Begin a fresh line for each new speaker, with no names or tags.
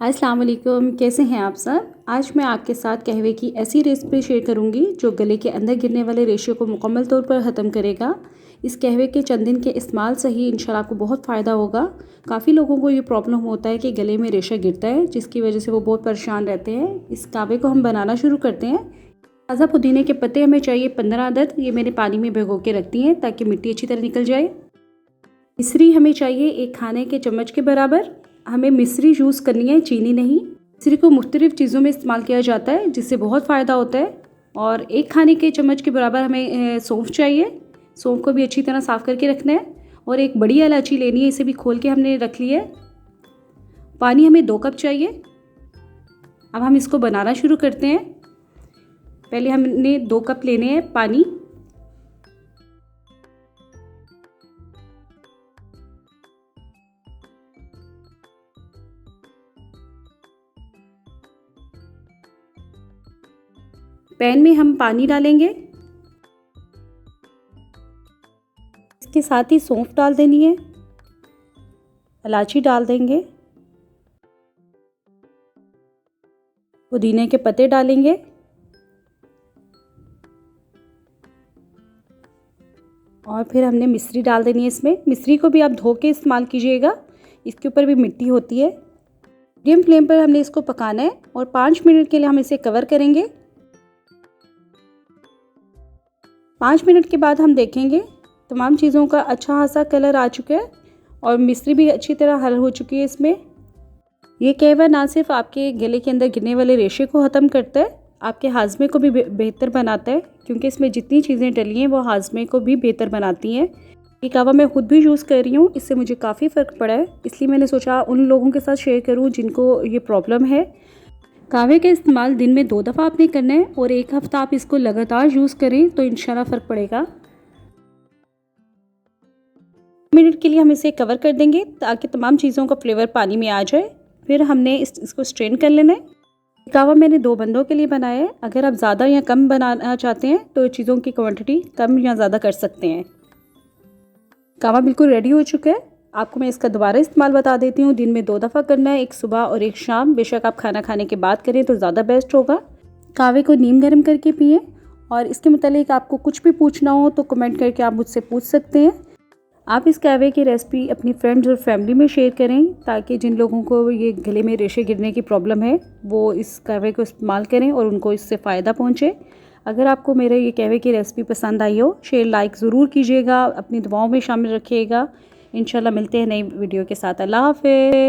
अस्सलाम वालेकुम, कैसे हैं आप सब। आज मैं आपके साथ कहवे की ऐसी रेसिपी शेयर करूंगी जो गले के अंदर गिरने वाले रेशे को मुकम्मल तौर पर ख़त्म करेगा। इस कहवे के चंद दिन के इस्तेमाल से ही इंशाल्लाह आपको बहुत फ़ायदा होगा। काफ़ी लोगों को ये प्रॉब्लम होता है कि गले में रेशा गिरता है, जिसकी वजह से वो बहुत परेशान रहते हैं। इस कहवे को हम बनाना शुरू करते हैं। ताज़ा पुदीने के पत्ते हमें चाहिए 15 अदद। ये मैंने पानी में भिगो के रख दिए हैं ताकि मिट्टी अच्छी तरह निकल जाए। मिश्री हमें चाहिए 1 खाने के चम्मच के बराबर। हमें मिश्री यूज़ करनी है, चीनी नहीं। मिश्री को मुख्तलिफ़ चीज़ों में इस्तेमाल किया जाता है जिससे बहुत फ़ायदा होता है। और 1 खाने के चम्मच के बराबर हमें सौंफ चाहिए। सौंफ को भी अच्छी तरह साफ़ करके रखना है। और एक बड़ी इलायची लेनी है, इसे भी खोल के हमने रख ली है। पानी हमें 2 कप चाहिए। अब हम इसको बनाना शुरू करते हैं। पहले हमने 2 कप लेने हैं पानी। पैन में हम पानी डालेंगे, इसके साथ ही सौंफ डाल देनी है, इलायची डाल देंगे, पुदीने के पत्ते डालेंगे और फिर हमने मिश्री डाल देनी है इसमें। मिश्री को भी आप धो के इस्तेमाल कीजिएगा, इसके ऊपर भी मिट्टी होती है। मीडियम फ्लेम पर हमने इसको पकाना है और 5 मिनट के लिए हम इसे कवर करेंगे। 5 मिनट के बाद हम देखेंगे तमाम चीज़ों का अच्छा खासा कलर आ चुका है और मिश्री भी अच्छी तरह हल हो चुकी है इसमें। ये कहवा ना सिर्फ आपके गले के अंदर गिरने वाले रेशे को ख़त्म करता है, आपके हाजमे को भी बेहतर बनाता है, क्योंकि इसमें जितनी चीज़ें डली हैं वो हाजमे को भी बेहतर बनाती हैं। ये कहवा मैं खुद भी यूज़ कर रही हूँ, इससे मुझे काफ़ी फ़र्क पड़ा है, इसलिए मैंने सोचा उन लोगों के साथ शेयर करूँ जिनको ये प्रॉब्लम है। कहवे का इस्तेमाल दिन में 2 दफ़ा आपने करना है और 1 हफ़्ता आप इसको लगातार यूज़ करें तो इंशाल्लाह फ़र्क पड़ेगा। मिनट के लिए हम इसे कवर कर देंगे ताकि तमाम चीज़ों का फ्लेवर पानी में आ जाए। फिर हमने इसको स्ट्रेन कर लेना है। कहवा मैंने 2 बंदों के लिए बनाया है। अगर आप ज़्यादा या कम बनाना चाहते हैं तो चीज़ों की क्वांटिटी कम या ज़्यादा कर सकते हैं। कहवा बिल्कुल रेडी हो चुका है। आपको मैं इसका दोबारा इस्तेमाल बता देती हूँ। दिन में 2 दफ़ा करना है, एक सुबह और एक शाम। बेशक आप खाना खाने के बाद करें तो ज़्यादा बेस्ट होगा। कहवे को नीम गर्म करके पिएं और इसके मुतालिक आपको कुछ भी पूछना हो तो कमेंट करके आप मुझसे पूछ सकते हैं। आप इस कहवे की रेसिपी अपनी फ्रेंड्स और फैमिली में शेयर करें ताकि जिन लोगों को ये गले में रेशे गिरने की प्रॉब्लम है वो इस कहवे को इस्तेमाल करें और उनको इससे फ़ायदा पहुँचे। अगर आपको मेरे ये कहवे की रेसिपी पसंद आई हो, शेयर लाइक ज़रूर कीजिएगा, अपनी दुआओं में शामिल रखिएगा। इंशाल्लाह मिलते हैं नई वीडियो के साथ। अल्लाह हाफ़िज़।